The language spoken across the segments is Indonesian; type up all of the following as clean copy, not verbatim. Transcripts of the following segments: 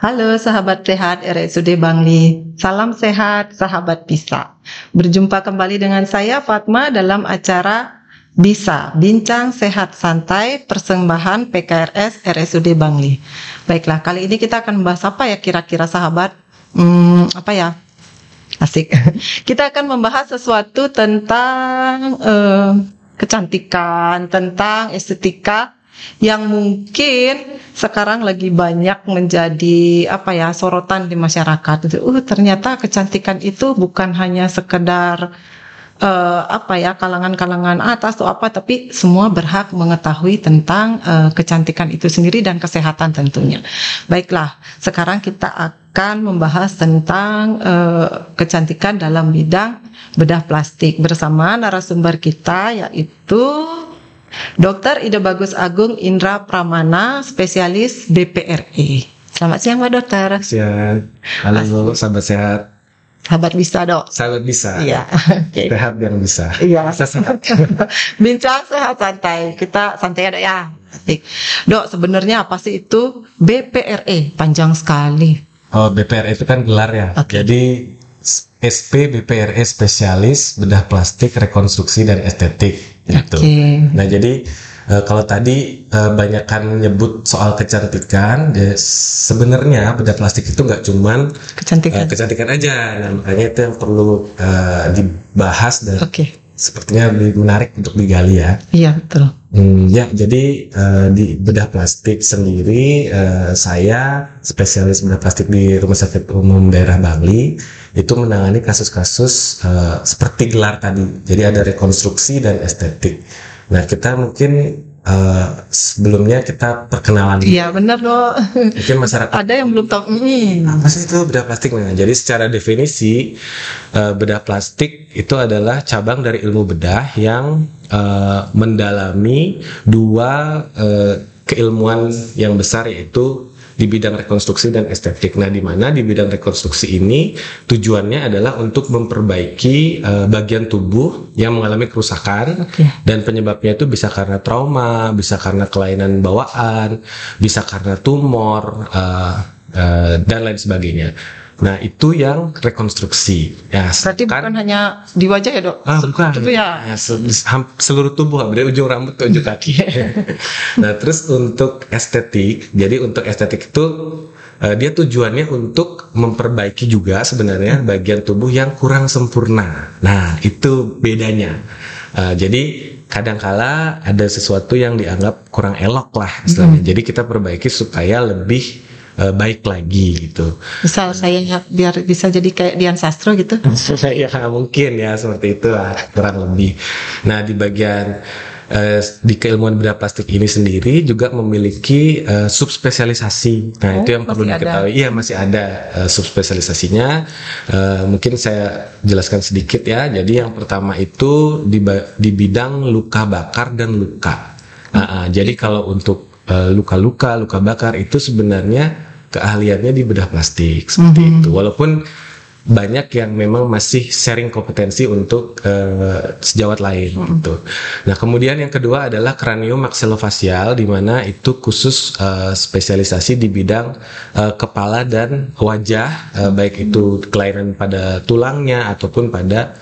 Halo sahabat sehat RSUD Bangli, salam sehat sahabat bisa. Berjumpa kembali dengan saya Fatma dalam acara Bisa, Bincang Sehat Santai persembahan PKRS RSUD Bangli. Baiklah, kali ini kita akan membahas apa ya kira-kira sahabat? Apa ya? Asik. Kita akan membahas sesuatu tentang kecantikan, tentang estetika yang mungkin sekarang lagi banyak menjadi sorotan di masyarakat. Ternyata kecantikan itu bukan hanya sekedar kalangan-kalangan atas atau apa, tapi semua berhak mengetahui tentang kecantikan itu sendiri dan kesehatan tentunya. Baiklah, sekarang kita akan membahas tentang kecantikan dalam bidang bedah plastik bersama narasumber kita, yaitu Dr. Ida Bagus Agung Indra Pramana, spesialis BPRE. Selamat siang Pak Dokter. Siang. Halo sahabat sehat. Sahabat bisa dok. Sahabat bisa. Iya. Okay. Sehat yang bisa. Iya. Sehat. Bincang sehat santai. Kita santai dok ya. Dok, sebenarnya apa sih itu BPRE? Panjang sekali. Oh, BPRE itu kan gelar ya. Okay. Jadi SP BPRE spesialis bedah plastik rekonstruksi dan estetik gitu. Okay. Nah jadi kalau tadi banyakkan nyebut soal kecantikan, sebenarnya bedah plastik itu nggak cuman kecantikan aja. Nah, makanya itu yang perlu dibahas dan sepertinya menarik untuk digali ya. Iya betul. Ya jadi di bedah plastik sendiri saya spesialis bedah plastik di Rumah Sakit Umum Daerah Bangli itu menangani kasus-kasus seperti gelar tadi. Jadi ada rekonstruksi dan estetik. Nah kita mungkin sebelumnya kita perkenalan. Iya benar dong. Mungkin masyarakat ada yang belum tahu. Apa sih itu bedah plastik? Nah, jadi secara definisi bedah plastik itu adalah cabang dari ilmu bedah yang mendalami dua keilmuan yang besar, yaitu di bidang rekonstruksi dan estetik. Nah, di mana di bidang rekonstruksi ini tujuannya adalah untuk memperbaiki bagian tubuh yang mengalami kerusakan, dan penyebabnya itu bisa karena trauma, bisa karena kelainan bawaan, bisa karena tumor, dan lain sebagainya. Nah, itu yang rekonstruksi. Ya, berarti bukan hanya di wajah ya dok? Bukan. Itu ya. Seluruh tubuh, dari ujung rambut ke ujung kaki. Nah, terus untuk estetik, jadi untuk estetik itu dia tujuannya untuk memperbaiki juga sebenarnya bagian tubuh yang kurang sempurna. Nah, itu bedanya. Jadi kadangkala ada sesuatu yang dianggap kurang elok lah istilahnya. Jadi kita perbaiki supaya lebih baik lagi gitu. Misal saya biar bisa jadi kayak Dian Sastro gitu. Ya mungkin ya seperti itu lah, kurang lebih. Nah di bagian di keilmuan bedah plastik ini sendiri juga memiliki subspesialisasi. Nah itu yang perlu diketahui. Iya masih ada subspesialisasinya. Mungkin saya jelaskan sedikit ya. Jadi yang pertama itu di bidang luka bakar dan luka. Jadi kalau untuk luka bakar itu sebenarnya keahliannya di bedah plastik seperti itu. Walaupun banyak yang memang masih sharing kompetensi untuk sejawat lain gitu. Nah, kemudian yang kedua adalah kraniomaxilofasial, di mana itu khusus spesialisasi di bidang kepala dan wajah, baik itu kelainan pada tulangnya ataupun pada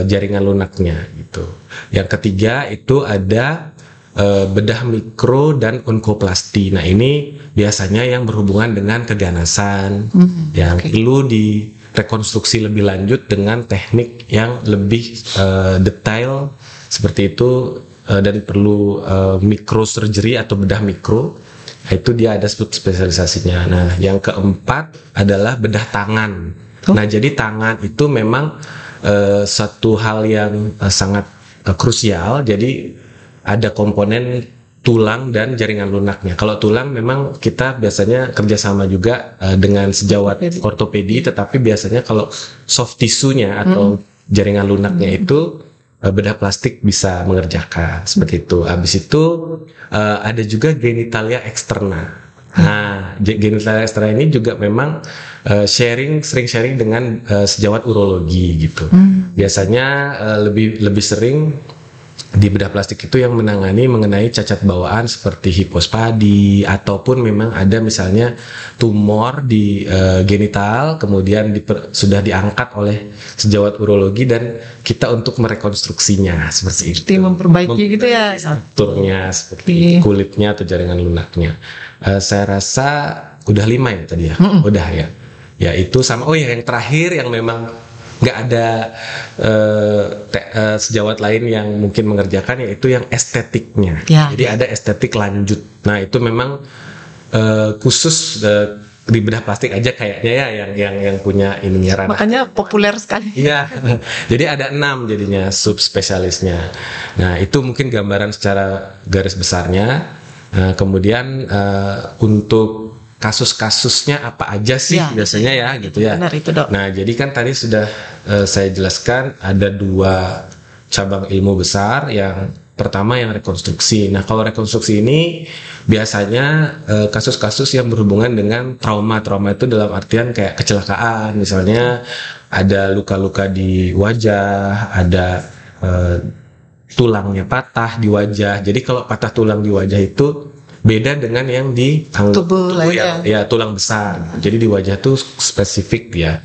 jaringan lunaknya gitu. Yang ketiga itu ada bedah mikro dan onkoplasti. Nah ini biasanya yang berhubungan dengan keganasan yang perlu direkonstruksi lebih lanjut dengan teknik yang lebih detail seperti itu, dan perlu microsurgery atau bedah mikro. Itu dia ada spesialisasinya. Nah yang keempat adalah bedah tangan. Nah jadi tangan itu memang satu hal yang sangat krusial. Jadi ada komponen tulang dan jaringan lunaknya. Kalau tulang memang kita biasanya kerjasama juga dengan sejawat ortopedi, tetapi biasanya kalau soft tissue-nya atau jaringan lunaknya itu bedah plastik bisa mengerjakan seperti itu. Habis itu ada juga genitalia externa. Nah, genitalia externa ini juga memang sering sharing dengan sejawat urologi gitu. Biasanya lebih sering di bedah plastik itu yang menangani mengenai cacat bawaan seperti hipospadi ataupun memang ada misalnya tumor di genital kemudian sudah diangkat oleh sejawat urologi dan kita untuk merekonstruksinya seperti itu. Memperbaiki gitu ya. Strukturnya seperti kulitnya atau jaringan lunaknya. Saya rasa udah 5 ya tadi ya. Udah ya. Ya itu sama yang terakhir yang memang nggak ada sejawat lain yang mungkin mengerjakan yaitu yang estetiknya. Jadi ada estetik lanjut. Nah itu memang khusus di bedah plastik aja kayaknya ya yang punya ininya ranah. Makanya populer sekali. Iya. Jadi ada 6 jadinya subspesialisnya. Nah itu mungkin gambaran secara garis besarnya. Kemudian untuk kasus-kasusnya apa aja sih biasanya ya gitu ya. Benar itu, Dok. Nah jadi kan tadi sudah saya jelaskan ada 2 cabang ilmu besar. Yang pertama yang rekonstruksi. Nah kalau rekonstruksi ini biasanya kasus-kasus yang berhubungan dengan trauma. Trauma itu dalam artian kayak kecelakaan, misalnya ada luka-luka di wajah, ada tulangnya patah di wajah. Jadi kalau patah tulang di wajah itu beda dengan yang di tubuh ya tulang besar. Jadi di wajah tuh spesifik dia.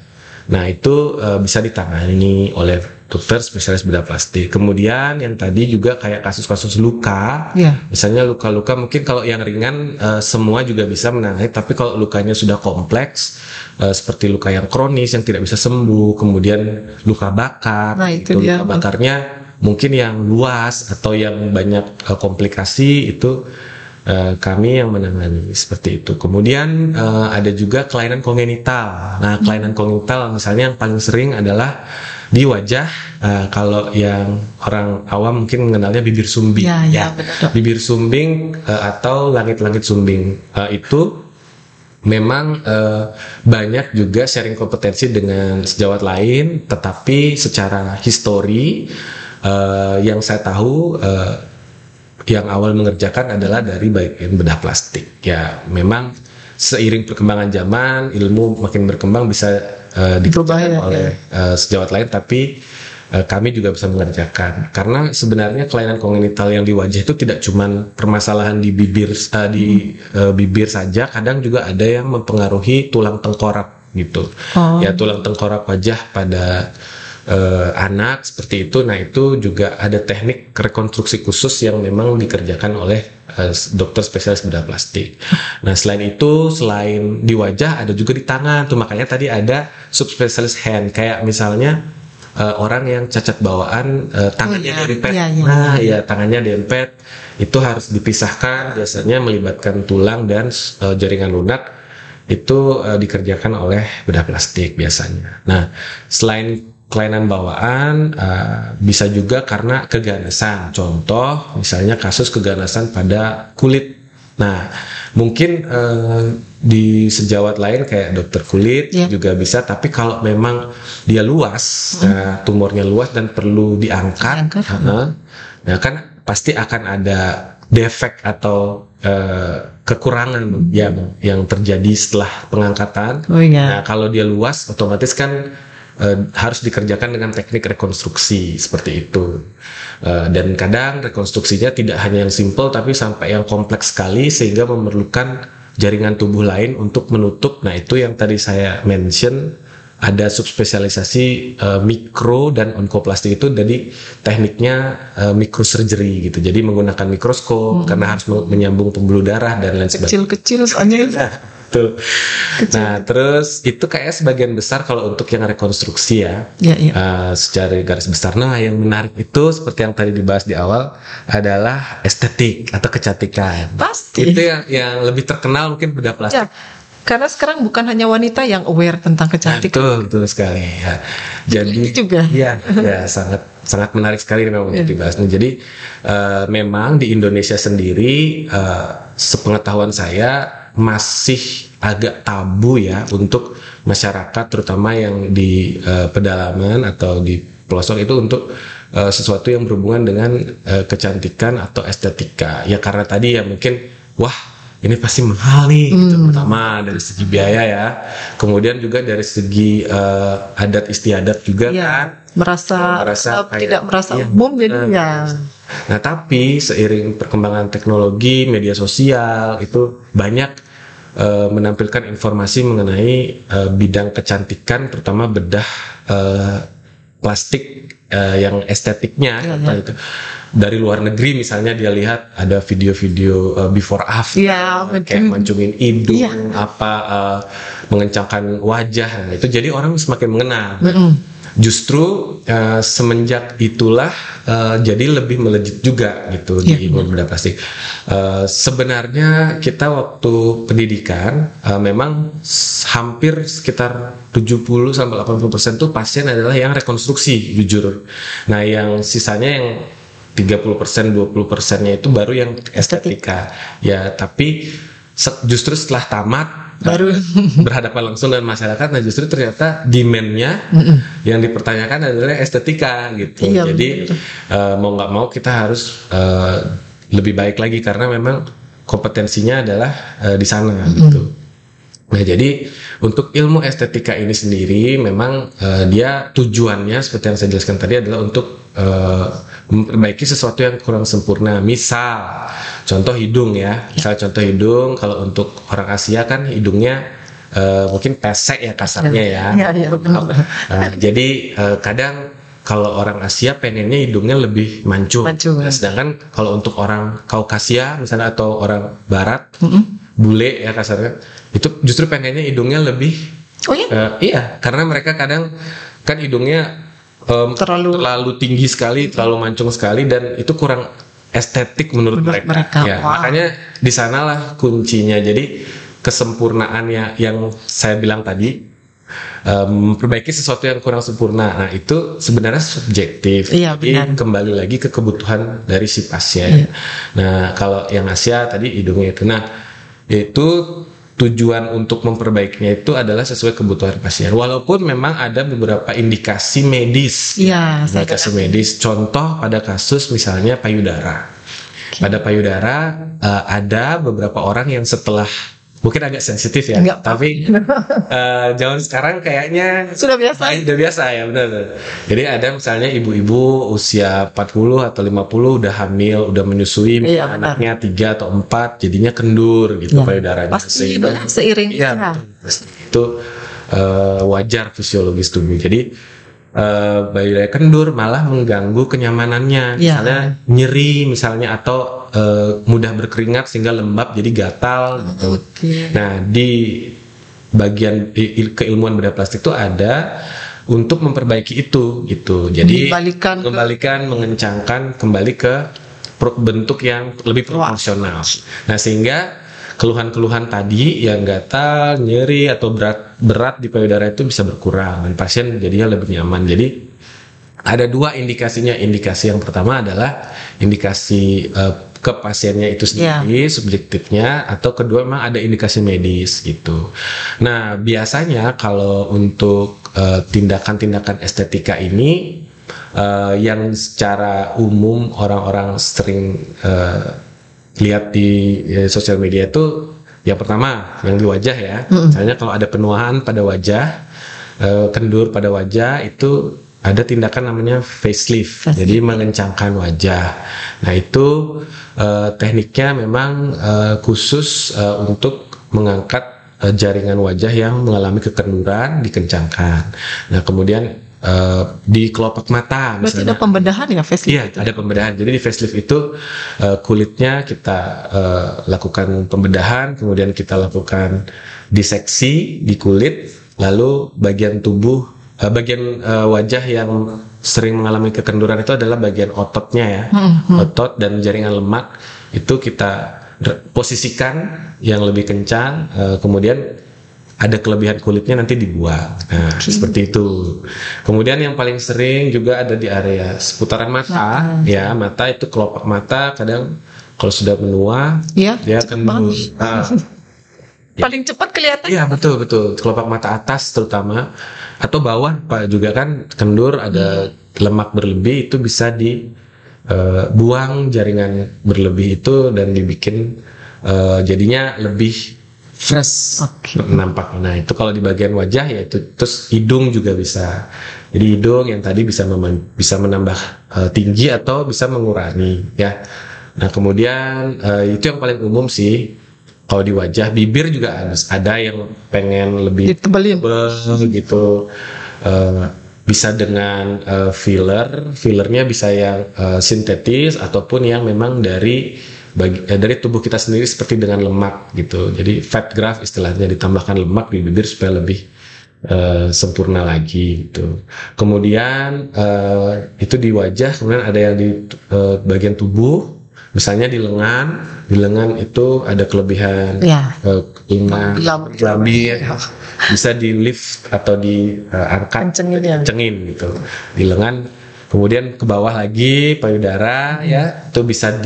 Nah itu bisa ditangani oleh dokter spesialis bedah plastik. Kemudian yang tadi juga kayak kasus-kasus luka, misalnya luka-luka mungkin kalau yang ringan semua juga bisa menangani. Tapi kalau lukanya sudah kompleks seperti luka yang kronis yang tidak bisa sembuh, kemudian luka bakar, luka bakarnya mungkin yang luas atau yang banyak komplikasi itu kami yang menangani seperti itu. Kemudian ada juga kelainan kongenital. Nah, kelainan kongenital misalnya yang paling sering adalah di wajah. Kalau yang orang awam mungkin mengenalnya bibir sumbing. Bibir sumbing atau langit-langit sumbing itu memang banyak juga sharing kompetensi dengan sejawat lain. Tetapi secara histori yang saya tahu yang awal mengerjakan adalah dari bagian bedah plastik. Ya, memang seiring perkembangan zaman, ilmu makin berkembang bisa dikerjakan oleh sejawat lain, tapi kami juga bisa mengerjakan. Karena sebenarnya kelainan kongenital yang di wajah itu tidak cuma permasalahan di bibir saja, kadang juga ada yang mempengaruhi tulang tengkorak gitu. Ya, tulang tengkorak wajah pada anak seperti itu. Nah itu juga ada teknik rekonstruksi khusus yang memang dikerjakan oleh dokter spesialis bedah plastik. Nah selain itu, selain di wajah ada juga di tangan tuh, makanya tadi ada subspesialis hand, kayak misalnya orang yang cacat bawaan tangannya dempet. Tangannya dempet itu harus dipisahkan, biasanya melibatkan tulang dan jaringan lunak. Itu dikerjakan oleh bedah plastik biasanya. Nah selain kelainan bawaan bisa juga karena keganasan. Contoh misalnya kasus keganasan pada kulit. Nah mungkin di sejawat lain kayak dokter kulit juga bisa. Tapi kalau memang dia luas, tumornya luas dan perlu diangkat, nah kan pasti akan ada defek atau kekurangan yang terjadi setelah pengangkatan. Nah kalau dia luas otomatis kan harus dikerjakan dengan teknik rekonstruksi seperti itu. Dan kadang rekonstruksinya tidak hanya yang simple tapi sampai yang kompleks sekali sehingga memerlukan jaringan tubuh lain untuk menutup. Nah itu yang tadi saya mention, ada subspesialisasi mikro dan onkoplastik itu. Jadi tekniknya microsurgery gitu. Jadi menggunakan mikroskop karena harus menyambung pembuluh darah dan lain sebagainya. Kecil-kecil soalnya. Nah terus itu kayak sebagian besar kalau untuk yang rekonstruksi secara garis besar. Nah yang menarik itu seperti yang tadi dibahas di awal adalah estetik atau kecantikan. Pasti itu yang lebih terkenal mungkin bedah plastik. Karena sekarang bukan hanya wanita yang aware tentang kecantikan. Betul sekali ya. Jadi juga sangat menarik sekali memang untuk dibahas. Jadi memang di Indonesia sendiri sepengetahuan saya masih agak tabu ya untuk masyarakat, terutama yang di pedalaman atau di pelosok itu, untuk sesuatu yang berhubungan dengan kecantikan atau estetika. Ya karena tadi ya mungkin ini pasti mahal nih gitu. Pertama dari segi biaya ya, kemudian juga dari segi adat istiadat juga kan, merasa tidak merasa umum jadi Nah, tapi seiring perkembangan teknologi, media sosial itu banyak menampilkan informasi mengenai bidang kecantikan, terutama bedah plastik yang estetiknya. Itu dari luar negeri misalnya dia lihat ada video-video before after, kayak mancungin hidung, mengencangkan wajah, nah, itu jadi orang semakin mengenal. Justru semenjak itulah jadi lebih melejit juga gitu di ilmu bedah plastik. Sebenarnya kita waktu pendidikan memang hampir sekitar 70-80% tuh pasien adalah yang rekonstruksi, jujur. Nah, yang sisanya yang 30%, 20%-nya itu baru yang estetika. Ya, tapi justru setelah tamat baru berhadapan langsung dengan masyarakat, nah justru ternyata demand-nya yang dipertanyakan adalah estetika gitu. Jadi mau nggak mau kita harus lebih baik lagi karena memang kompetensinya adalah di sana gitu. Nah, jadi untuk ilmu estetika ini sendiri memang dia tujuannya seperti yang saya jelaskan tadi adalah untuk memperbaiki sesuatu yang kurang sempurna. Misal contoh hidung ya. Misal contoh hidung, kalau untuk orang Asia kan hidungnya mungkin pesek ya kasarnya ya. Jadi kadang kalau orang Asia pengennya hidungnya lebih mancung. Nah, sedangkan kalau untuk orang Kaukasia misalnya atau orang Barat, bule ya kasarnya, itu justru pengennya hidungnya lebih iya, karena mereka kadang kan hidungnya terlalu tinggi sekali, terlalu mancung sekali, dan itu kurang estetik menurut mereka. Ya, makanya di sanalah kuncinya. Jadi kesempurnaannya yang saya bilang tadi, memperbaiki sesuatu yang kurang sempurna. Nah, itu sebenarnya subjektif. Jadi kembali lagi ke kebutuhan dari si pasien. Nah, kalau yang Asia tadi hidungnya itu. Nah, itu tujuan untuk memperbaikinya itu adalah sesuai kebutuhan pasien. Walaupun memang ada beberapa indikasi medis. Indikasi medis. Contoh pada kasus misalnya payudara. Pada payudara ada beberapa orang yang setelah, mungkin agak sensitif ya, tapi zaman sekarang kayaknya sudah biasa ya, benar. Jadi ada misalnya ibu-ibu usia 40 atau 50 udah hamil, udah menyusui, anaknya 3 atau 4, jadinya kendur gitu payudaranya. Pasti seiring itu wajar fisiologis tubuh. Jadi payudara kendur malah mengganggu kenyamanannya, misalnya nyeri misalnya, atau mudah berkeringat sehingga lembab jadi gatal gitu. Nah, di bagian keilmuan bedah plastik itu ada untuk memperbaiki itu gitu. Jadi mengembalikan, mengencangkan kembali ke bentuk yang lebih proporsional. Nah, sehingga keluhan-keluhan tadi yang gatal, nyeri atau berat di payudara itu bisa berkurang dan pasien jadinya lebih nyaman. Jadi ada dua indikasinya. Indikasi yang pertama adalah indikasi ke pasiennya itu sendiri, subjektifnya, atau kedua memang ada indikasi medis gitu. Nah, biasanya kalau untuk tindakan-tindakan estetika ini yang secara umum orang-orang sering lihat di sosial media itu, yang pertama yang di wajah ya. Misalnya kalau ada penuaan pada wajah, kendur pada wajah, itu ada tindakan namanya facelift. Jadi mengencangkan wajah. Nah, itu tekniknya memang khusus untuk mengangkat jaringan wajah yang mengalami kekenduran, dikencangkan. Nah, kemudian di kelopak mata misalnya. Berarti ada pembedahan ya facelift? Iya, ada pembedahan. Jadi di facelift itu kulitnya kita lakukan pembedahan, kemudian kita lakukan diseksi di kulit, lalu bagian tubuh, bagian wajah yang sering mengalami kekenduran itu adalah bagian ototnya ya. Otot dan jaringan lemak itu kita posisikan yang lebih kencang, kemudian ada kelebihan kulitnya nanti dibuang. Nah, seperti itu. Kemudian yang paling sering juga ada di area seputaran mata, ya, mata itu kelopak mata kadang kalau sudah menua, dia akan paling cepat kelihatan. Iya, betul. Kelopak mata atas terutama, atau bawah Pak juga kan kendur, ada lemak berlebih, itu bisa dibuang jaringan berlebih itu dan dibikin jadinya lebih fresh Oke. nampaknya. Nah itu kalau di bagian wajah ya itu, terus hidung juga bisa. Jadi hidung yang tadi bisa bisa menambah tinggi atau bisa mengurangi ya. Nah kemudian itu yang paling umum sih. Kalau di wajah, bibir juga ada yang pengen lebih Ditebelin. tebal gitu. Bisa dengan fillernya bisa yang sintetis ataupun yang memang dari tubuh kita sendiri seperti dengan lemak gitu. Jadi fat graft istilahnya, ditambahkan lemak di bibir supaya lebih sempurna lagi gitu. Kemudian itu di wajah, kemudian ada yang di bagian tubuh. Misalnya di lengan itu ada kelebihan lambir, bisa di lift atau diangkat, kencengin gitu di lengan. Kemudian ke bawah lagi payudara ya, itu bisa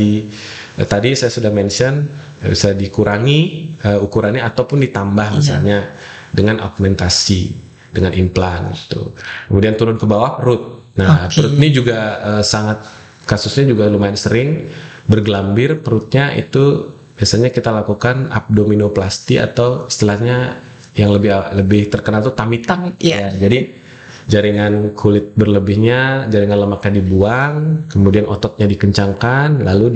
tadi saya sudah mention bisa dikurangi ukurannya ataupun ditambah misalnya dengan augmentasi, dengan implan gitu. Kemudian turun ke bawah perut. Nah perut ini juga kasusnya juga lumayan sering bergelambir perutnya, itu biasanya kita lakukan abdominoplasti atau istilahnya yang lebih terkenal tuh tummy tuck. Ya, jadi jaringan kulit berlebihnya, jaringan lemaknya dibuang, kemudian ototnya dikencangkan, lalu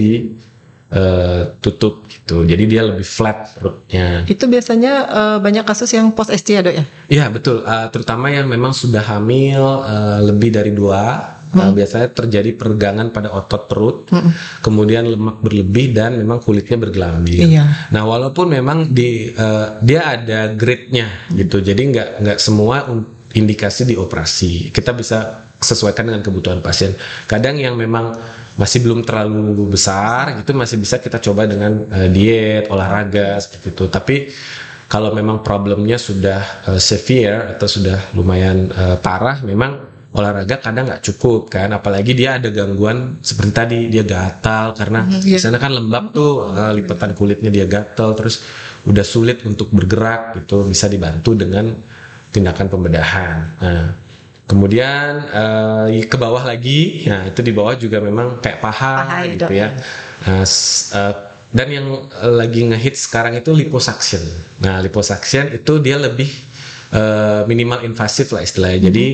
ditutup gitu. Jadi dia lebih flat perutnya. Itu biasanya banyak kasus yang post ST ya dok ya? Iya betul, terutama yang memang sudah hamil lebih dari 2. Biasanya terjadi peregangan pada otot perut, kemudian lemak berlebih dan memang kulitnya bergelambir. Nah, walaupun memang dia ada grade-nya gitu, jadi nggak semua indikasi di operasi. Kita bisa sesuaikan dengan kebutuhan pasien. Kadang yang memang masih belum terlalu besar, gitu masih bisa kita coba dengan diet, olahraga seperti itu. Tapi kalau memang problemnya sudah severe atau sudah lumayan parah, memang olahraga kadang nggak cukup kan, apalagi dia ada gangguan seperti tadi, dia gatal karena di sana kan lembab tuh, lipatan kulitnya dia gatal, terus udah sulit untuk bergerak gitu, bisa dibantu dengan tindakan pembedahan. Nah, kemudian ke bawah lagi, nah itu di bawah juga memang kayak paha gitu ya. Nah, dan yang lagi ngehit sekarang itu liposuction. Nah liposuction itu dia lebih minimal invasif lah istilahnya. Jadi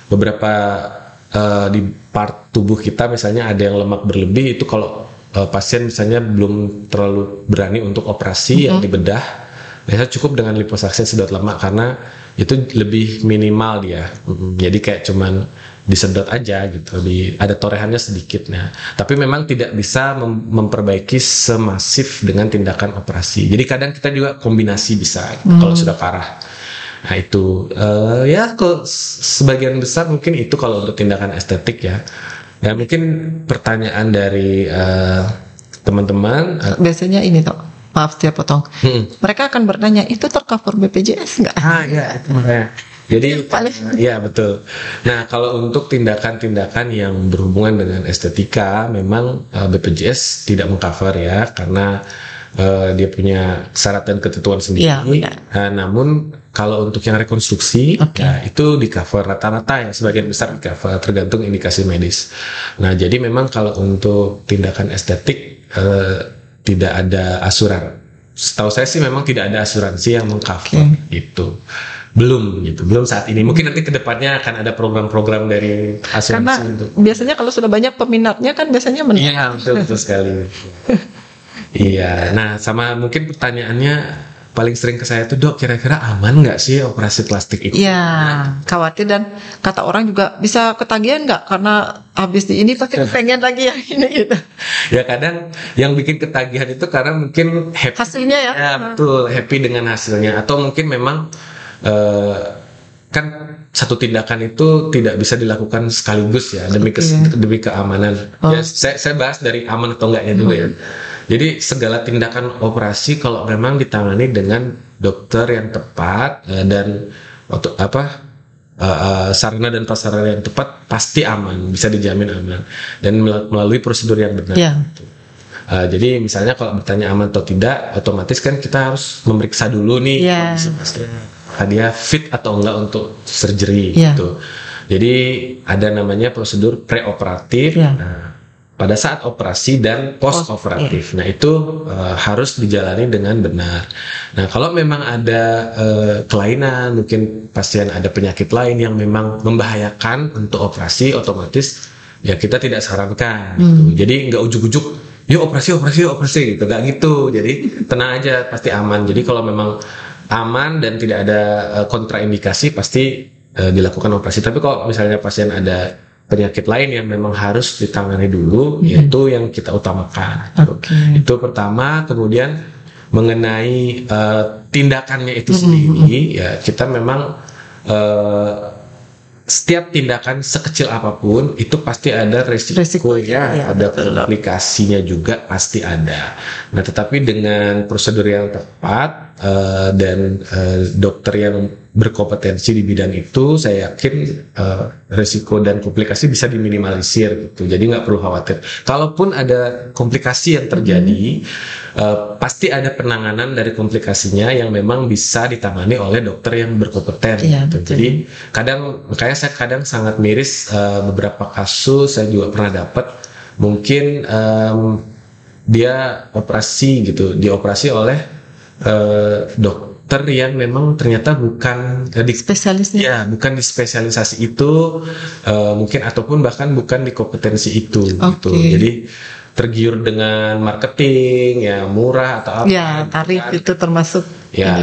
beberapa di part tubuh kita misalnya ada yang lemak berlebih, itu kalau pasien misalnya belum terlalu berani untuk operasi yang dibedah, biasanya cukup dengan liposuction sedot lemak karena itu lebih minimal dia. Jadi kayak cuman disedot aja gitu, ada torehannya sedikit. Nah, tapi memang tidak bisa memperbaiki semasif dengan tindakan operasi. Jadi kadang kita juga kombinasi bisa kalau sudah parah. Nah itu ya kalau sebagian besar mungkin itu kalau untuk tindakan estetik ya. Ya mungkin pertanyaan dari teman-teman. Biasanya ini toh, maaf saya potong. Mereka akan bertanya, itu tercover BPJS nggak? Ya itu makanya. Jadi ya betul. Nah kalau untuk tindakan-tindakan yang berhubungan dengan estetika, memang BPJS tidak mengcover ya, karena dia punya syarat dan ketentuan sendiri. Namun kalau untuk yang rekonstruksi, ya, itu di cover rata-rata ya, sebagian besar di cover, tergantung indikasi medis. Nah jadi memang kalau untuk tindakan estetik tidak ada asuransi. Setahu saya sih memang tidak ada asuransi yang mengcover gitu. Belum saat ini. Mungkin nanti kedepannya akan ada program-program dari asuransi. Karena biasanya kalau sudah banyak peminatnya kan biasanya menang. Iya betul sekali. Iya, nah sama mungkin pertanyaannya paling sering ke saya tuh, dok kira-kira aman nggak sih operasi plastik itu? Iya, khawatir, dan kata orang juga bisa ketagihan nggak karena habis di ini pasti pengen lagi yang ini gitu. Ya kadang yang bikin ketagihan itu karena mungkin happy, hasilnya ya. Ya betul, happy dengan hasilnya, atau mungkin memang kan satu tindakan itu tidak bisa dilakukan sekaligus ya, demi keamanan. Ya, saya bahas dari aman atau enggaknya dulu ya. Jadi segala tindakan operasi kalau memang ditangani dengan dokter yang tepat dan sarana dan prasarana yang tepat, pasti aman, bisa dijamin aman, dan melalui prosedur yang benar. Jadi misalnya kalau bertanya aman atau tidak, otomatis kan kita harus memeriksa dulu nih kondisi dia fit atau enggak untuk surgery gitu. Jadi ada namanya prosedur preoperatif. Nah, pada saat operasi dan post operatif. Nah, itu harus dijalani dengan benar. Nah, kalau memang ada kelainan, mungkin pasien ada penyakit lain yang memang membahayakan untuk operasi, otomatis ya kita tidak sarankan. Gitu. Jadi nggak ujuk-ujuk, yuk operasi gitu, nggak gitu. Jadi tenang aja, pasti aman. Jadi kalau memang aman dan tidak ada kontraindikasi, pasti dilakukan operasi. Tapi kalau misalnya pasien ada penyakit lain yang memang harus ditangani dulu, yaitu yang kita utamakan. Itu pertama. Kemudian mengenai tindakannya itu sendiri, ya kita memang setiap tindakan sekecil apapun itu pasti ada resikonya, ada komplikasinya juga pasti ada. Nah, tetapi dengan prosedur yang tepat dan dokter yang berkompetensi di bidang itu, saya yakin resiko dan komplikasi bisa diminimalisir gitu. Jadi nggak perlu khawatir. Kalaupun ada komplikasi yang terjadi, pasti ada penanganan dari komplikasinya yang memang bisa ditangani oleh dokter yang berkompeten. Gitu. Jadi makanya saya kadang sangat miris, beberapa kasus saya juga pernah dapat, mungkin dia operasi gitu, dioperasi oleh dokter yang memang ternyata bukan di spesialisnya, ya bukan di spesialisasi itu, mungkin ataupun bahkan bukan di kompetensi itu. Gitu. Jadi tergiur dengan marketing, ya murah atau apa? Ya, tarif itu termasuk ya.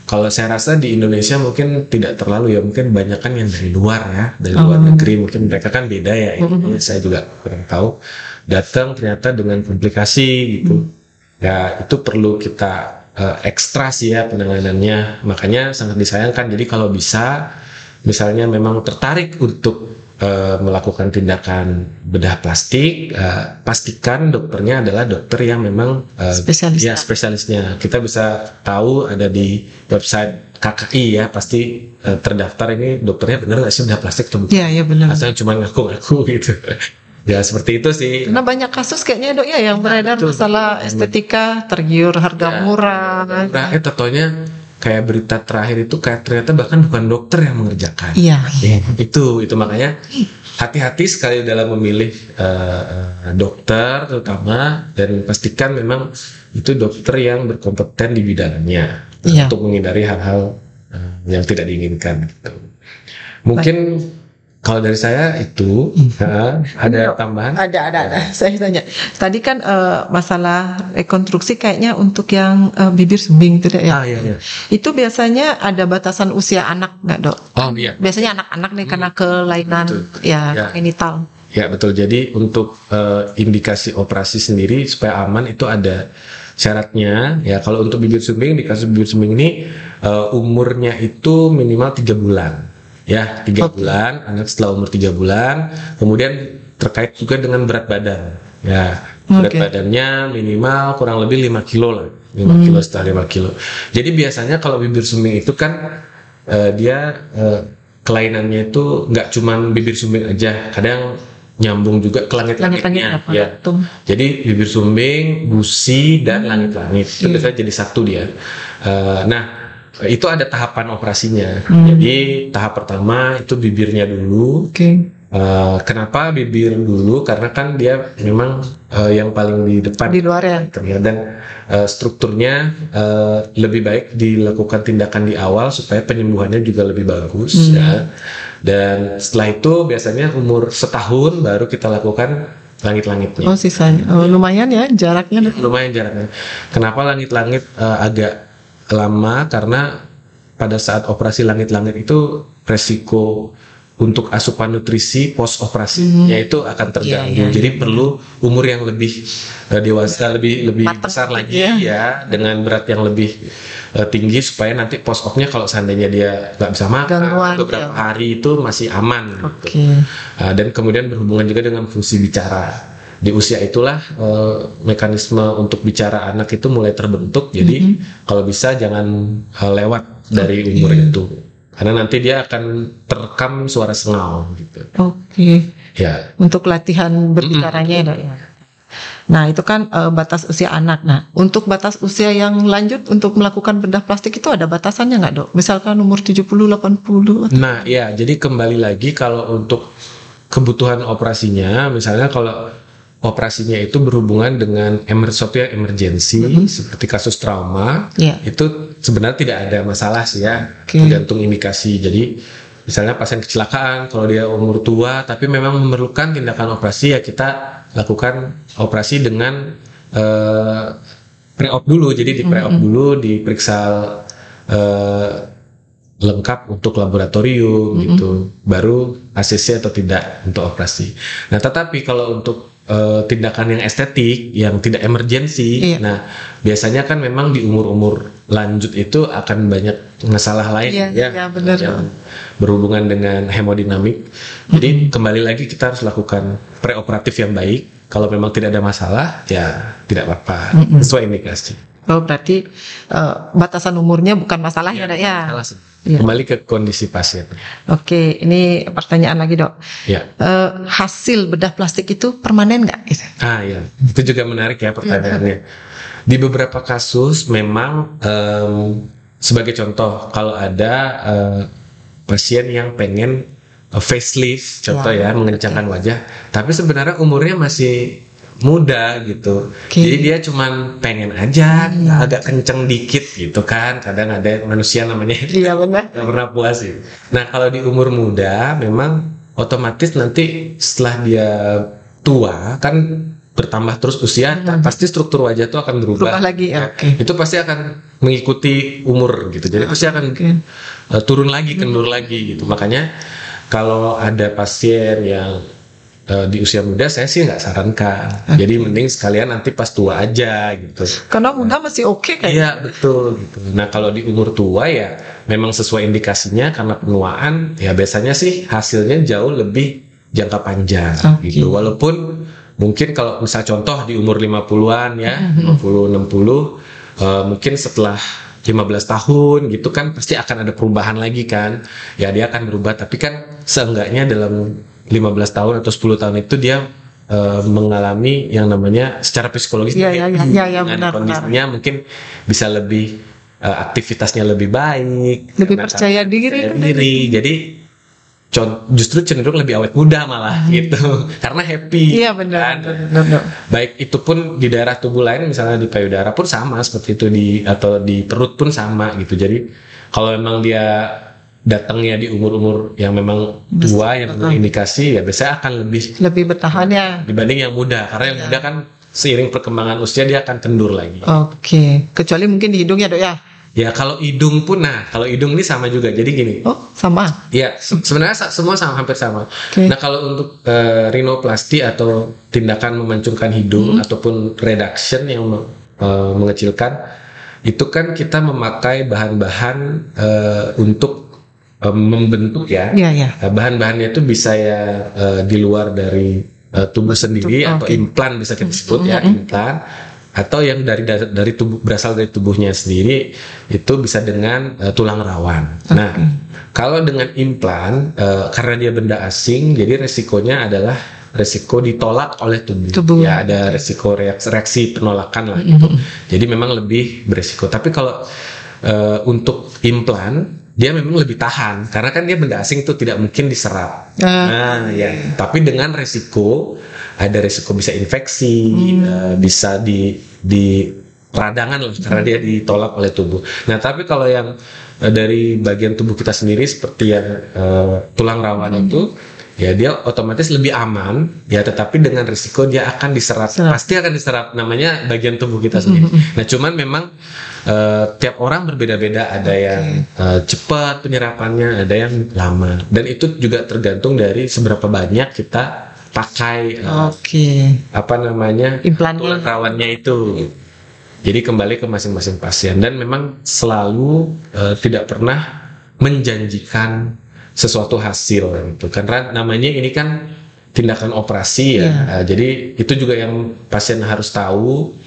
Kalau saya rasa di Indonesia mungkin tidak terlalu, ya mungkin banyak kan yang dari luar ya, dari luar negeri, mungkin mereka kan beda ya. Ini saya juga kurang tahu. Datang ternyata dengan komplikasi gitu. Ya itu perlu kita ekstra sih ya penanganannya. Makanya sangat disayangkan. Jadi kalau bisa, misalnya memang tertarik untuk melakukan tindakan bedah plastik, pastikan dokternya adalah dokter yang memang spesialisnya. Kita bisa tahu ada di website KKI ya, pasti terdaftar ini dokternya benar nggak sih bedah plastik tuh? Iya benar. Asalnya cuma ngaku-ngaku gitu. Ya seperti itu sih. Karena banyak kasus kayaknya dok ya yang beredar masalah estetika, tergiur harga murah. Tentunya kayak berita terakhir itu kayak ternyata bahkan bukan dokter yang mengerjakan. Iya. Itu makanya hati-hati sekali dalam memilih dokter terutama, dan pastikan memang itu dokter yang berkompeten di bidangnya untuk menghindari hal-hal yang tidak diinginkan. Gitu. Mungkin kalau dari saya itu ada tambahan? Ada. Saya tanya. Tadi kan masalah rekonstruksi kayaknya untuk yang bibir sumbing tidak ya? Iya. Itu biasanya ada batasan usia anak nggak dok? Oh iya. Biasanya anak-anak nih karena kelainan genital. Ya betul. Jadi untuk indikasi operasi sendiri supaya aman itu ada syaratnya. Ya kalau untuk bibir sumbing, di kasus bibir sumbing ini umurnya itu minimal 3 bulan. Ya 3 bulan, anak setelah umur 3 bulan. Kemudian terkait juga dengan berat badan. Ya berat badannya minimal kurang lebih 5 kilo lah, 5 kilo setelah 5 kilo. Jadi biasanya kalau bibir sumbing itu kan dia kelainannya itu nggak cuma bibir sumbing aja, kadang nyambung juga ke langit-langitnya. Ya. Jadi bibir sumbing, gusi, dan langit-langit itu biasanya jadi satu dia. Nah itu ada tahapan operasinya. Jadi tahap pertama itu bibirnya dulu. Kenapa bibir dulu? Karena kan dia memang yang paling di depan di luar ya. Dan strukturnya lebih baik dilakukan tindakan di awal supaya penyembuhannya juga lebih bagus. Ya. Dan setelah itu biasanya umur setahun baru kita lakukan langit-langitnya. Oh sisanya. Lumayan ya jaraknya. Lumayan jaraknya. Kenapa langit-langit agak lama? Karena pada saat operasi langit-langit itu resiko untuk asupan nutrisi post operasinya itu akan terganggu. Jadi perlu umur yang lebih dewasa, lebih besar lagi ya, dengan berat yang lebih tinggi supaya nanti post opnya kalau seandainya dia nggak bisa makan beberapa hari itu masih aman. Gitu. Dan kemudian berhubungan juga dengan fungsi bicara. Di usia itulah mekanisme untuk bicara anak itu mulai terbentuk. Jadi kalau bisa jangan lewat dari umur itu, karena nanti dia akan terekam suara sengau gitu. Ya. Untuk latihan berbicaranya ya. Nah itu kan batas usia anak. Nah untuk batas usia yang lanjut untuk melakukan bedah plastik itu ada batasannya nggak dok? Misalkan umur 70-80? Nah ya, jadi kembali lagi kalau untuk kebutuhan operasinya, misalnya kalau operasinya itu berhubungan dengan sesuatu yang emergensi seperti kasus trauma, itu sebenarnya tidak ada masalah sih ya, tergantung indikasi. Jadi misalnya pasien kecelakaan, kalau dia umur tua tapi memang memerlukan tindakan operasi, ya kita lakukan operasi dengan pre-op dulu. Jadi di pre-op dulu, diperiksa lengkap untuk laboratorium gitu, baru ACC atau tidak untuk operasi. Nah, tetapi kalau untuk tindakan yang estetik, yang tidak emergensi, nah biasanya kan memang di umur-umur lanjut itu akan banyak masalah lain benar. Yang berhubungan dengan hemodinamik. Jadi kembali lagi kita harus lakukan preoperatif yang baik. Kalau memang tidak ada masalah, ya tidak apa-apa, sesuai indikasi. Oh, berarti batasan umurnya bukan masalah ya, Dok ya? Kembali ke kondisi pasien. Oke, ini pertanyaan lagi, Dok. Hasil bedah plastik itu permanen nggak? Ya, itu juga menarik ya pertanyaannya. Di beberapa kasus memang, sebagai contoh, kalau ada pasien yang pengen facelift, contoh mengencangkan wajah, tapi sebenarnya umurnya masih muda gitu. Jadi dia cuman pengen aja agak kenceng dikit gitu kan. Kadang ada manusia namanya nggak pernah puas sih. Nah, kalau di umur muda memang otomatis nanti setelah dia tua kan bertambah terus usia, pasti struktur wajah itu akan berubah lagi. Itu pasti akan mengikuti umur gitu. Jadi pasti akan turun lagi, kendur lagi gitu. Makanya kalau ada pasien yang di usia muda, saya sih nggak sarankan. Jadi mending sekalian nanti pas tua aja gitu. Karena muda masih oke kan? Iya, betul gitu. Nah, kalau di umur tua ya memang sesuai indikasinya, karena penuaan ya biasanya sih hasilnya jauh lebih jangka panjang gitu. Walaupun mungkin kalau misal contoh di umur 50-an ya, 50 60 mungkin setelah 15 tahun gitu kan pasti akan ada perubahan lagi kan. Ya dia akan berubah, tapi kan seenggaknya dalam 15 tahun atau 10 tahun itu dia mengalami yang namanya secara psikologis benar, kondisinya mungkin bisa lebih aktivitasnya lebih baik, lebih percaya diri. Jadi justru cenderung lebih awet muda malah gitu, karena happy. Iya benar. Baik itu pun di daerah tubuh lain, misalnya di payudara pun sama seperti itu, atau di perut pun sama gitu. Jadi kalau memang dia datangnya di umur-umur yang memang tua, yang berindikasi, ya biasanya akan lebih bertahan ya dibanding yang muda, karena yang muda kan seiring perkembangan usia dia akan kendur lagi. Kecuali mungkin di hidung ya, Dok ya? Ya kalau hidung pun, kalau hidung ini sama juga. Jadi gini. Sama? Ya sebenarnya semua sama, hampir sama. Nah kalau untuk rinoplasti atau tindakan memancungkan hidung ataupun reduction yang mengecilkan, itu kan kita memakai bahan-bahan untuk membentuk ya. Bahan-bahannya itu bisa di luar dari tubuh sendiri, atau implan bisa kita sebut implan. Atau yang dari tubuh, berasal dari tubuhnya sendiri, itu bisa dengan tulang rawan. Nah, kalau dengan implan, karena dia benda asing, jadi resikonya adalah resiko ditolak oleh tubuh. Ya ada resiko reaksi penolakan lah gitu. Jadi memang lebih beresiko. Tapi kalau untuk implan, dia memang lebih tahan, karena kan dia benda asing, itu tidak mungkin diserap. Tapi dengan resiko, ada resiko bisa infeksi, bisa di peradangan lah, karena dia ditolak oleh tubuh. Nah, tapi kalau yang dari bagian tubuh kita sendiri seperti yang tulang rawan itu, ya dia otomatis lebih aman, ya tetapi dengan risiko dia akan diserap. Pasti akan diserap, namanya bagian tubuh kita sendiri. Nah, cuman memang tiap orang berbeda-beda, ada yang cepat penyerapannya, ada yang lama, dan itu juga tergantung dari seberapa banyak kita pakai implan tulang rawannya itu. Jadi kembali ke masing-masing pasien, dan memang selalu tidak pernah menjanjikan sesuatu hasil gitu, karena namanya ini kan tindakan operasi ya. Jadi itu juga yang pasien harus tahu.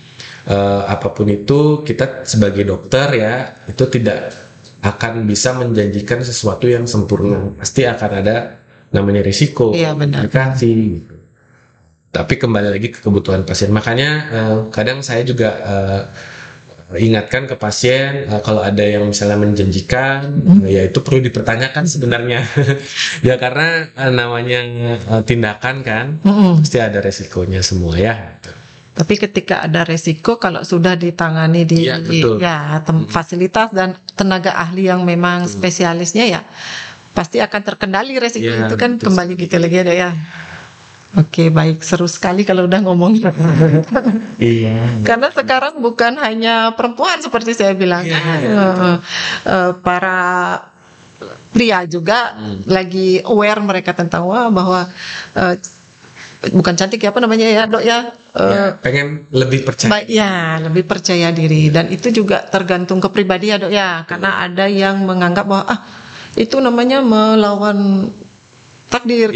Apapun itu, kita sebagai dokter ya, itu tidak akan bisa menjanjikan sesuatu yang sempurna. Pasti akan ada namanya risiko, komplikasi gitu. Tapi kembali lagi ke kebutuhan pasien. Makanya kadang saya juga ingatkan ke pasien kalau ada yang misalnya menjanjikan, ya itu perlu dipertanyakan sebenarnya. Ya karena namanya tindakan kan, pasti ada resikonya semua ya. Tapi ketika ada resiko, kalau sudah ditangani di Iya, betul. fasilitas dan tenaga ahli yang memang spesialisnya ya pasti akan terkendali resiko Iya, itu kan, betul. kembali gitu lagi ada ya. Oke, baik, seru sekali kalau udah ngomong. Iya. Karena sekarang bukan hanya perempuan seperti saya bilang, para pria juga lagi aware mereka tentang bahwa bukan cantik ya, apa namanya ya dok ya, Ya, pengen lebih percaya. baik ya, lebih percaya diri, dan itu juga tergantung kepribadian dok ya, karena ada yang menganggap bahwa itu namanya melawan takdir.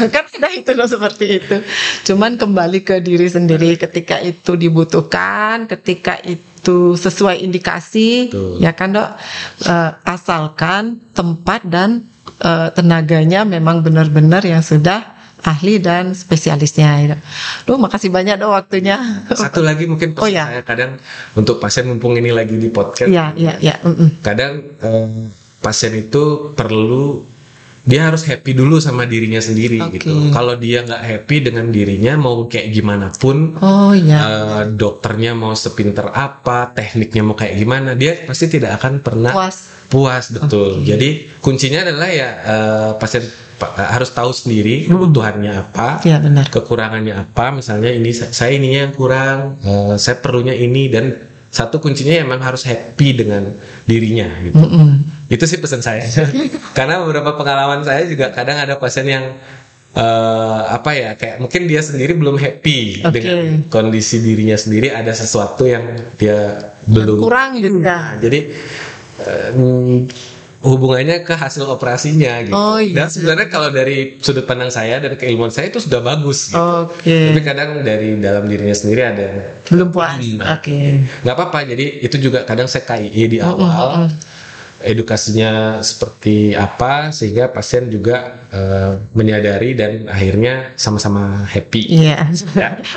Kan ada itu loh, seperti itu. Cuman kembali ke diri sendiri ketika itu dibutuhkan, ketika itu sesuai indikasi. Betul. Ya kan dok. Asalkan tempat dan tenaganya memang benar-benar yang sudah ahli dan spesialisnya. Duh, makasih banyak dok waktunya. Satu lagi mungkin pesan saya kadang untuk pasien, mumpung ini lagi di podcast. Iya. Kadang pasien itu perlu, dia harus happy dulu sama dirinya sendiri gitu. Kalau dia nggak happy dengan dirinya, mau kayak gimana pun, dokternya mau sepinter apa, tekniknya mau kayak gimana, dia pasti tidak akan pernah puas. Betul. Jadi kuncinya adalah ya pasien harus tahu sendiri kebutuhannya apa, kekurangannya apa. Misalnya ini saya ininya yang kurang, saya perlunya ini, dan satu kuncinya emang harus happy dengan dirinya gitu. Itu sih pesan saya. Karena beberapa pengalaman saya juga kadang ada pasien yang kayak mungkin dia sendiri belum happy dengan kondisi dirinya sendiri, ada sesuatu yang dia belum kurang gitu. Jadi hubungannya ke hasil operasinya gitu. Dan sebenarnya kalau dari sudut pandang saya dan keilmuan saya itu sudah bagus gitu. Tapi kadang dari dalam dirinya sendiri ada yang belum puas. Nggak apa-apa. Jadi itu juga kadang saya KII di awal. Edukasinya seperti apa sehingga pasien juga menyadari dan akhirnya sama-sama happy. Iya.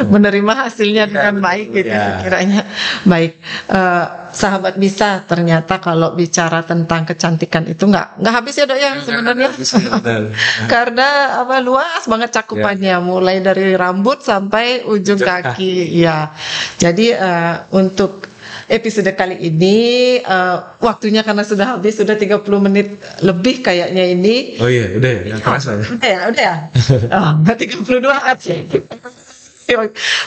Menerima hasilnya dengan baik gitu kiranya. Baik. Sahabat Bisa, ternyata kalau bicara tentang kecantikan itu nggak habis ya dok ya sebenarnya. Karena luas banget cakupannya, mulai dari rambut sampai ujung kaki. Ya. Jadi untuk episode kali ini waktunya karena sudah habis, sudah 30 menit lebih kayaknya ini. Oh iya, udah ya, kerasa ya. Udah ya. 32 sih.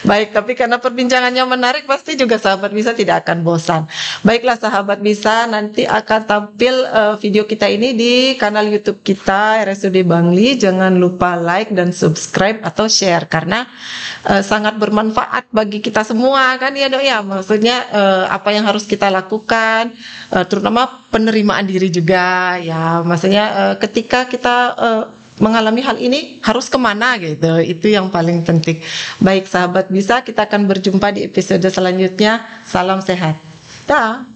Baik, tapi karena perbincangannya menarik, pasti juga sahabat Bisa tidak akan bosan. Baiklah sahabat Bisa, nanti akan tampil video kita ini di kanal YouTube kita RSUD Bangli. Jangan lupa like dan subscribe atau share, karena sangat bermanfaat bagi kita semua kan ya dok ya. Maksudnya apa yang harus kita lakukan, terutama penerimaan diri juga ya. Maksudnya ketika kita mengalami hal ini harus kemana gitu, itu yang paling penting. Baik sahabat Bisa, kita akan berjumpa di episode selanjutnya. Salam sehat. Dah.